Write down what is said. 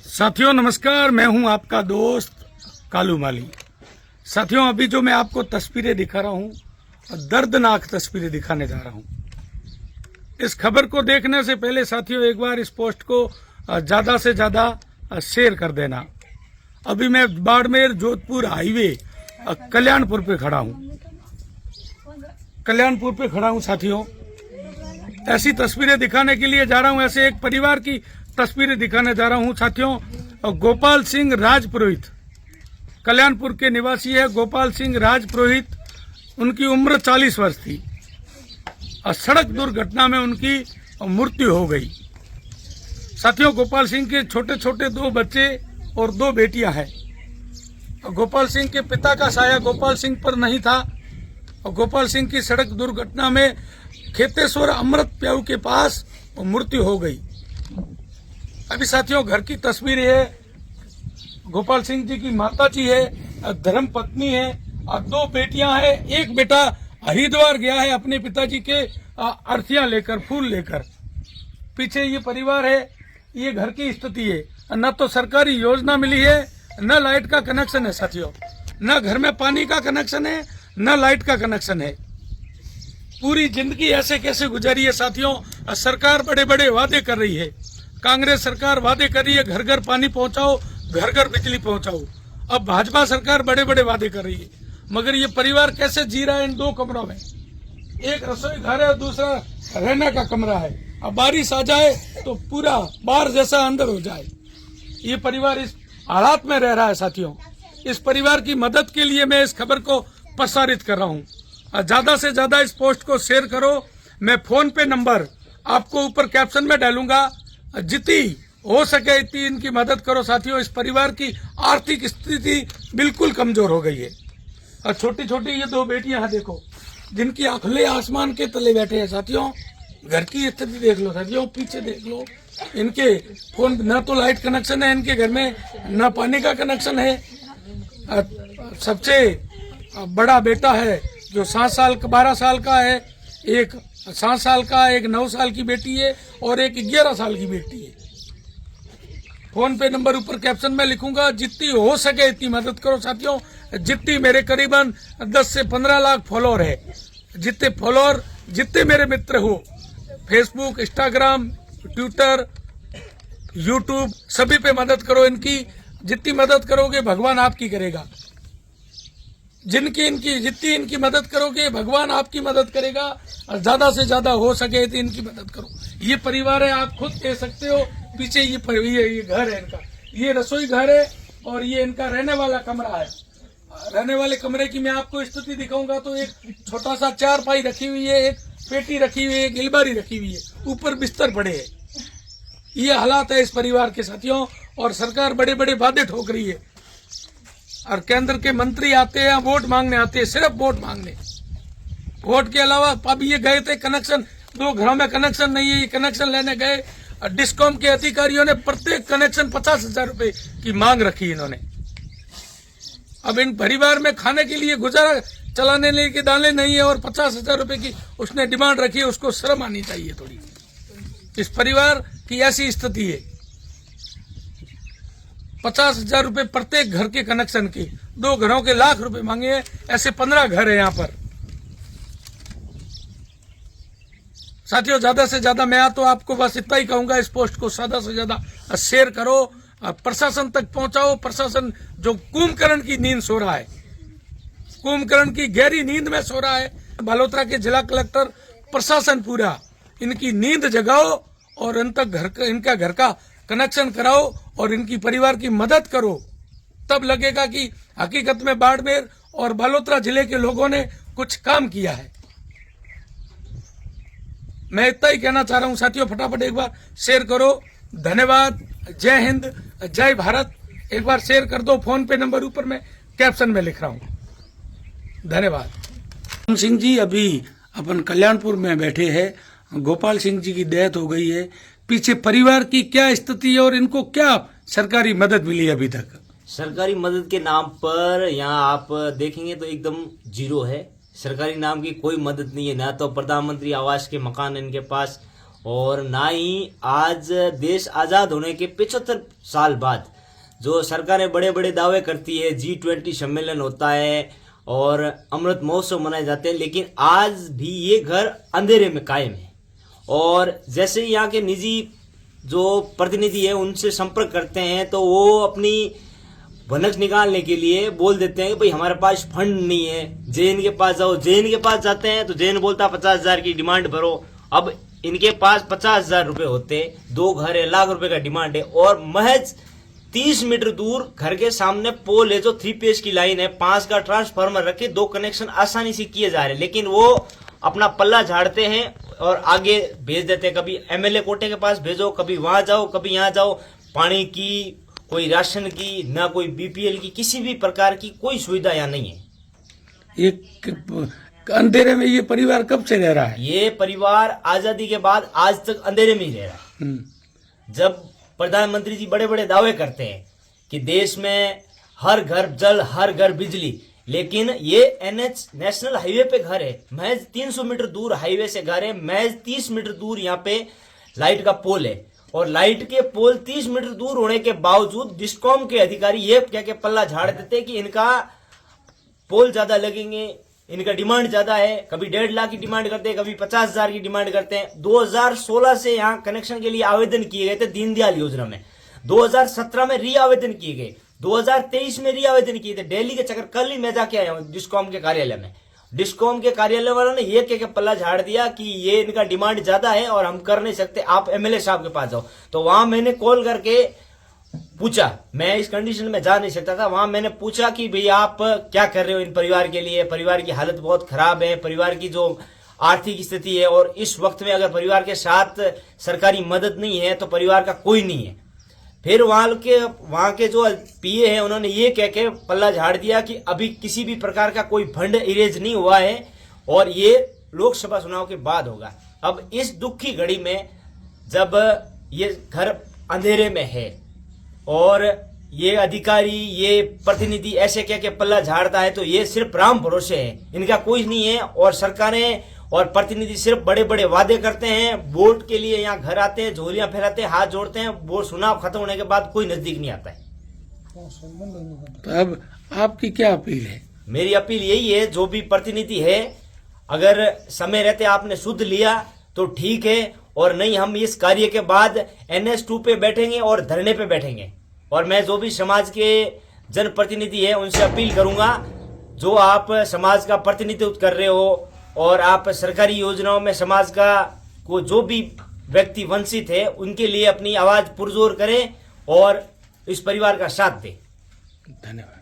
साथियों नमस्कार, मैं हूं आपका दोस्त कालू माली। साथियों अभी जो मैं आपको तस्वीरें दिखा रहा हूं, दर्दनाक तस्वीरें दिखाने जा रहा हूं। इस खबर को देखने से पहले साथियों एक बार इस पोस्ट को ज्यादा से ज्यादा शेयर कर देना। अभी मैं बाड़मेर जोधपुर हाईवे कल्याणपुर पे खड़ा हूं साथियों। ऐसी तस्वीरें दिखाने के लिए जा रहा हूं, ऐसे एक परिवार की तस्वीरें दिखाने जा रहा हूं साथियों। गोपाल सिंह राजपुरोहित कल्याणपुर के निवासी है। गोपाल सिंह राजपुरोहित, उनकी उम्र 40 वर्ष थी और सड़क दुर्घटना में उनकी मृत्यु हो गई। साथियों गोपाल सिंह के छोटे छोटे 2 बच्चे और 2 बेटियां हैं। गोपाल सिंह के पिता का साया गोपाल सिंह पर नहीं था और गोपाल सिंह की सड़क दुर्घटना में खेतेश्वर अमृत प्याऊ के पास मृत्यु हो गई। अभी साथियों घर की तस्वीर है। गोपाल सिंह जी की माता जी है, धर्म पत्नी है और 2 बेटियां हैं। एक बेटा हरिद्वार गया है अपने पिताजी के अर्थियां लेकर, फूल लेकर। पीछे ये परिवार है। ये घर की स्थिति है। न तो सरकारी योजना मिली है, न लाइट का कनेक्शन है साथियों, न घर में पानी का कनेक्शन है, न लाइट का कनेक्शन है। पूरी जिंदगी ऐसे कैसे गुजारी है साथियों। सरकार बड़े बड़े वादे कर रही है। कांग्रेस सरकार वादे कर रही है घर घर पानी पहुंचाओ, घर घर बिजली पहुंचाओ। अब भाजपा सरकार बड़े बड़े वादे कर रही है, मगर ये परिवार कैसे जी रहा है इन 2 कमरों में। एक रसोई घर है और दूसरा रहने का कमरा है। अब बारिश आ जाए तो पूरा बाहर जैसा अंदर हो जाए। ये परिवार इस हालात में रह रहा है साथियों। इस परिवार की मदद के लिए मैं इस खबर को प्रसारित कर रहा हूँ। ज्यादा से ज्यादा इस पोस्ट को शेयर करो। मैं फोन पे नंबर आपको ऊपर कैप्शन में डालूंगा। जितनी हो सके इतनी इनकी मदद करो साथियों। इस परिवार की आर्थिक स्थिति बिल्कुल कमजोर हो गई है और छोटी छोटी ये 2 बेटियां हैं देखो, जिनकी खुले आसमान के तले बैठे हैं साथियों। घर की स्थिति देख लो साथियों, पीछे देख लो। इनके फोन न तो लाइट कनेक्शन है इनके घर में, न पानी का कनेक्शन है। सबसे बड़ा बेटा है जो 12 साल का है, एक 7 साल का, एक 9 साल की बेटी है और एक 11 साल की बेटी है। फोन पे नंबर ऊपर कैप्शन में लिखूंगा। जितनी हो सके इतनी मदद करो साथियों। जितनी मेरे करीबन 10 से 15 लाख फॉलोअर है, जितने मेरे मित्र हो, फेसबुक, इंस्टाग्राम, ट्विटर, यूट्यूब, सभी पे मदद करो इनकी। जितनी मदद करोगे भगवान आपकी करेगा। जितनी इनकी मदद करोगे भगवान आपकी मदद करेगा। और ज्यादा से ज्यादा हो सके तो इनकी मदद करो। ये परिवार है, आप खुद कह सकते हो। पीछे ये घर है इनका, ये रसोई घर है और ये इनका रहने वाला कमरा है। रहने वाले कमरे की मैं आपको स्थिति दिखाऊंगा तो एक छोटा सा 4पाई रखी हुई है, एक पेटी रखी हुई है, एक गिलबारी रखी हुई है, ऊपर बिस्तर पड़े है। ये हालात है इस परिवार के साथियों। और सरकार बड़े बड़े वादे ठोक रही है और केंद्र के मंत्री आते हैं, वोट मांगने आते हैं, सिर्फ वोट मांगने। वोट के अलावा अब ये गए थे कनेक्शन, 2 घरों में कनेक्शन नहीं है, ये कनेक्शन लेने गए। डिस्कॉम के अधिकारियों ने प्रत्येक कनेक्शन 50,000 रुपए की मांग रखी इन्होंने। अब इन परिवार में खाने के लिए गुजारा चलाने के दाने नहीं है और 50,000 रुपए की उसने डिमांड रखी है। उसको शर्म आनी चाहिए थोड़ी। इस परिवार की ऐसी स्थिति है। 50,000 रुपए प्रत्येक घर के कनेक्शन की, 2 घरों के लाख रुपए मांगे हैं। ऐसे 15 घर है यहाँ पर साथियों। ज्यादा से ज्यादा मैं तो आपको बस इतना ही कहूंगा, इस पोस्ट को ज्यादा से ज्यादा शेयर करो, प्रशासन तक पहुंचाओ। प्रशासन जो कुंभकर्ण की नींद सो रहा है, कुंभकर्ण की गहरी नींद में सो रहा है। बालोतरा के जिला कलेक्टर, प्रशासन पूरा इनकी नींद जगाओ और इनका घर का कनेक्शन कराओ और इनकी परिवार की मदद करो। तब लगेगा कि हकीकत में बाड़मेर और बालोतरा जिले के लोगों ने कुछ काम किया है। मैं इतना ही कहना चाह रहा हूं साथियों। फटाफट एक बार शेयर करो। धन्यवाद। जय हिंद, जय भारत। एक बार शेयर कर दो। फोन पे नंबर ऊपर मैं कैप्शन में लिख रहा हूं। धन्यवाद। सिंह जी अभी अपन कल्याणपुर में बैठे हैं। गोपाल सिंह जी की डेथ हो गई है। पीछे परिवार की क्या स्थिति है और इनको क्या सरकारी मदद मिली अभी तक? सरकारी मदद के नाम पर यहाँ आप देखेंगे तो एकदम जीरो है। सरकारी नाम की कोई मदद नहीं है, ना तो प्रधानमंत्री आवास के मकान है इनके पास, और ना ही आज देश आज़ाद होने के 75 साल बाद जो सरकारें बड़े बड़े दावे करती है, G20 सम्मेलन होता है और अमृत महोत्सव मनाए जाते हैं, लेकिन आज भी ये घर अंधेरे में कायम है। और जैसे ही यहाँ के निजी जो प्रतिनिधि है उनसे संपर्क करते हैं तो वो अपनी भनक निकालने के लिए बोल देते हैं कि भाई हमारे पास फंड नहीं है, जैन के पास जाओ। जैन के पास जाते हैं तो जैन बोलता 50,000 की डिमांड भरो। अब इनके पास 50,000 रुपए होते, 2 घर है, लाख रुपए का डिमांड है, और महज 30 मीटर दूर घर के सामने पोल है जो 3 फेज की लाइन है, 5 का ट्रांसफार्मर रखे, 2 कनेक्शन आसानी से किए जा रहे हैं, लेकिन वो अपना पल्ला झाड़ते हैं और आगे भेज देते हैं। कभी एमएलए कोटे के पास भेजो, कभी वहां जाओ, कभी यहाँ जाओ। पानी की, कोई राशन की, ना कोई बीपीएल की, किसी भी प्रकार की कोई सुविधा यहाँ नहीं है। एक अंधेरे में ये परिवार कब से रह रहा है? ये परिवार आजादी के बाद आज तक अंधेरे में ही रह रहा है। जब प्रधानमंत्री जी बड़े बड़े दावे करते हैं कि देश में हर घर जल, हर घर बिजली, लेकिन ये एनएच नेशनल हाईवे पे घर है, महज 300 मीटर दूर हाईवे से घर है, महज 30 मीटर दूर यहाँ पे लाइट का पोल है, और लाइट के पोल 30 मीटर दूर होने के बावजूद डिस्कॉम के अधिकारी ये क्या के पल्ला झाड़ देते कि इनका पोल ज्यादा लगेंगे, इनका डिमांड ज्यादा है। कभी 1.5 लाख की डिमांड करते हैं, कभी 50,000 की डिमांड करते हैं। 2016 से यहाँ कनेक्शन के लिए आवेदन किए गए थे दीनदयाल योजना में, 2017 में री आवेदन किए गए, 2023 में री आवेदन किए थे। दिल्ली के चक्कर, कल ही मैं जाके आया हूँ डिस्कॉम के कार्यालय में। डिस्कॉम के कार्यालय वालों ने ये कह के पल्ला झाड़ दिया कि ये इनका डिमांड ज्यादा है और हम कर नहीं सकते, आप एमएलए साहब के पास जाओ। तो वहां मैंने कॉल करके पूछा, मैं इस कंडीशन में जा नहीं सकता था, वहां मैंने पूछा कि भैया आप क्या कर रहे हो इन परिवार के लिए, परिवार की हालत बहुत खराब है, परिवार की जो आर्थिक स्थिति है, और इस वक्त में अगर परिवार के साथ सरकारी मदद नहीं है तो परिवार का कोई नहीं है। फिर वहां के जो पीए हैं उन्होंने ये कह के पल्ला झाड़ दिया कि अभी किसी भी प्रकार का कोई फंड इरेज नहीं हुआ है और ये लोकसभा चुनाव के बाद होगा। अब इस दुख की घड़ी में जब ये घर अंधेरे में है और ये अधिकारी, ये प्रतिनिधि ऐसे कह के पल्ला झाड़ता है, तो ये सिर्फ राम भरोसे है, इनका कोई नहीं है। और सरकारें और प्रतिनिधि सिर्फ बड़े बड़े वादे करते हैं, वोट के लिए यहाँ घर आते हैं, झोलियां फहराते हैं, हाथ जोड़ते हैं, वो चुनाव खत्म होने के बाद कोई नजदीक नहीं आता है। तो अब आपकी क्या अपील है? मेरी अपील यही है, जो भी प्रतिनिधि है, अगर समय रहते आपने शुद्ध लिया तो ठीक है, और नहीं हम इस कार्य के बाद NS2 पे बैठेंगे और धरने पे बैठेंगे। और मैं जो भी समाज के जनप्रतिनिधि है उनसे अपील करूंगा, जो आप समाज का प्रतिनिधित्व कर रहे हो और आप सरकारी योजनाओं में समाज का को जो भी व्यक्ति वंचित है उनके लिए अपनी आवाज पुरजोर करें और इस परिवार का साथ दें। धन्यवाद।